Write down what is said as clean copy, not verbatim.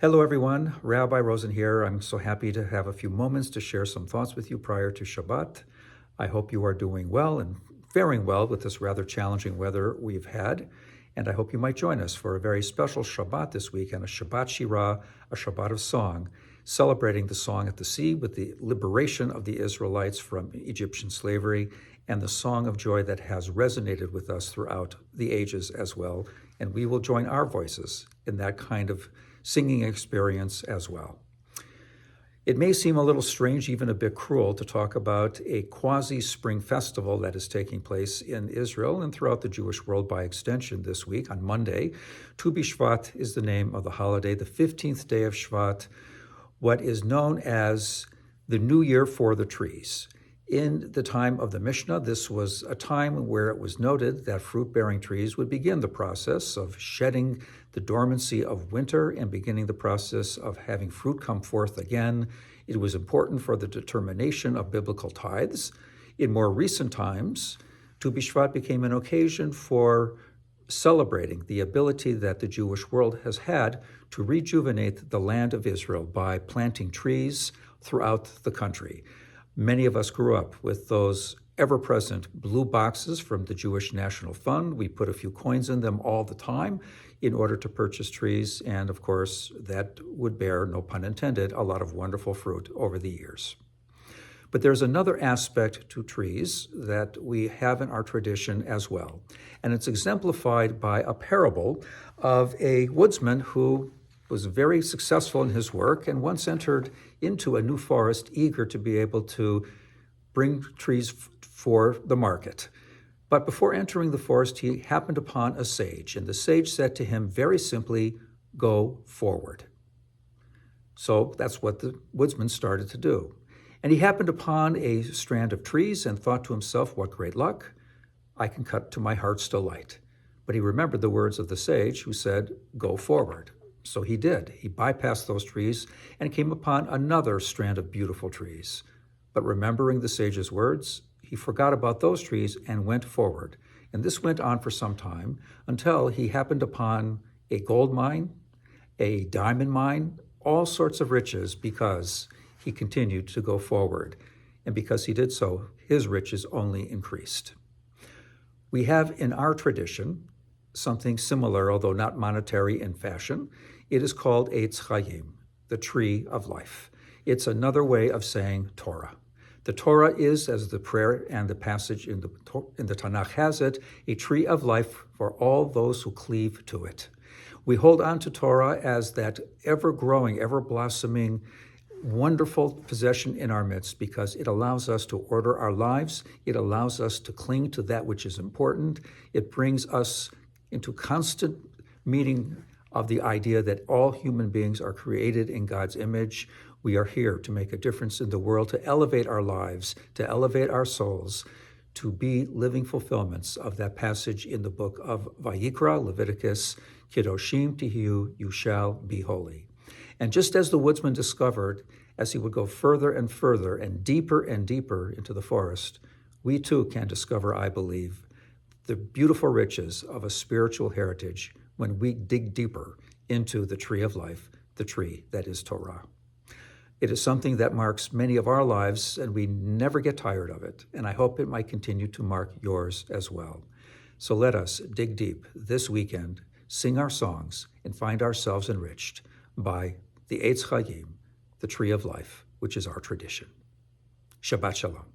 Hello, everyone. Rabbi Rosen here. I'm so happy to have a few moments to share some thoughts with you prior to Shabbat. I hope you are doing well and faring well with this rather challenging weather we've had. And I hope you might join us for a very special Shabbat this week and a Shabbat Shirah, a Shabbat of song, celebrating the song at the sea with the liberation of the Israelites from Egyptian slavery and the song of joy that has resonated with us throughout the ages as well. And we will join our voices in that kind of singing experience as well. It may seem a little strange, even a bit cruel, to talk about a quasi-spring festival that is taking place in Israel and throughout the Jewish world by extension this week on Monday. Tu B'Shvat is the name of the holiday, the 15th day of Shvat, what is known as the New Year for the trees. In the time of the Mishnah, this was a time where it was noted that fruit-bearing trees would begin the process of shedding the dormancy of winter and beginning the process of having fruit come forth again. It was important for the determination of biblical tithes. In more recent times, Tu B'Shvat became an occasion for celebrating the ability that the Jewish world has had to rejuvenate the land of Israel by planting trees throughout the country. Many of us grew up with those ever-present blue boxes from the Jewish National Fund. We put a few coins in them all the time in order to purchase trees, and of course, that would bear, no pun intended, a lot of wonderful fruit over the years. But there's another aspect to trees that we have in our tradition as well, and it's exemplified by a parable of a woodsman who was very successful in his work and once entered into a new forest eager to be able to bring trees for the market. But before entering the forest, he happened upon a sage, and the sage said to him very simply, "Go forward." So that's what the woodsman started to do. And he happened upon a strand of trees and thought to himself, "What great luck, I can cut to my heart's delight." But he remembered the words of the sage who said, "Go forward." So he did. He bypassed those trees and came upon another strand of beautiful trees. But remembering the sage's words, he forgot about those trees and went forward. And this went on for some time until he happened upon a gold mine, a diamond mine, all sorts of riches because he continued to go forward. And because he did so, his riches only increased. We have in our tradition something similar, although not monetary in fashion. It is called Eitz Chaim, the tree of life. It's another way of saying Torah. The Torah is, as the prayer and the passage in the Tanakh has it, a tree of life for all those who cleave to it. We hold on to Torah as that ever-growing, ever-blossoming, wonderful possession in our midst because it allows us to order our lives. It allows us to cling to that which is important. It brings us into constant meeting of the idea that all human beings are created in God's image. We are here to make a difference in the world, to elevate our lives, to elevate our souls, to be living fulfillments of that passage in the book of Vayikra, Leviticus, Kedoshim Tihiyu, you shall be holy. And just as the woodsman discovered, as he would go further and deeper into the forest, we too can discover, I believe, the beautiful riches of a spiritual heritage when we dig deeper into the tree of life, the tree that is Torah. It is something that marks many of our lives, and we never get tired of it, and I hope it might continue to mark yours as well. So let us dig deep this weekend, sing our songs, and find ourselves enriched by the Eitz Chaim, the tree of life, which is our tradition. Shabbat Shalom.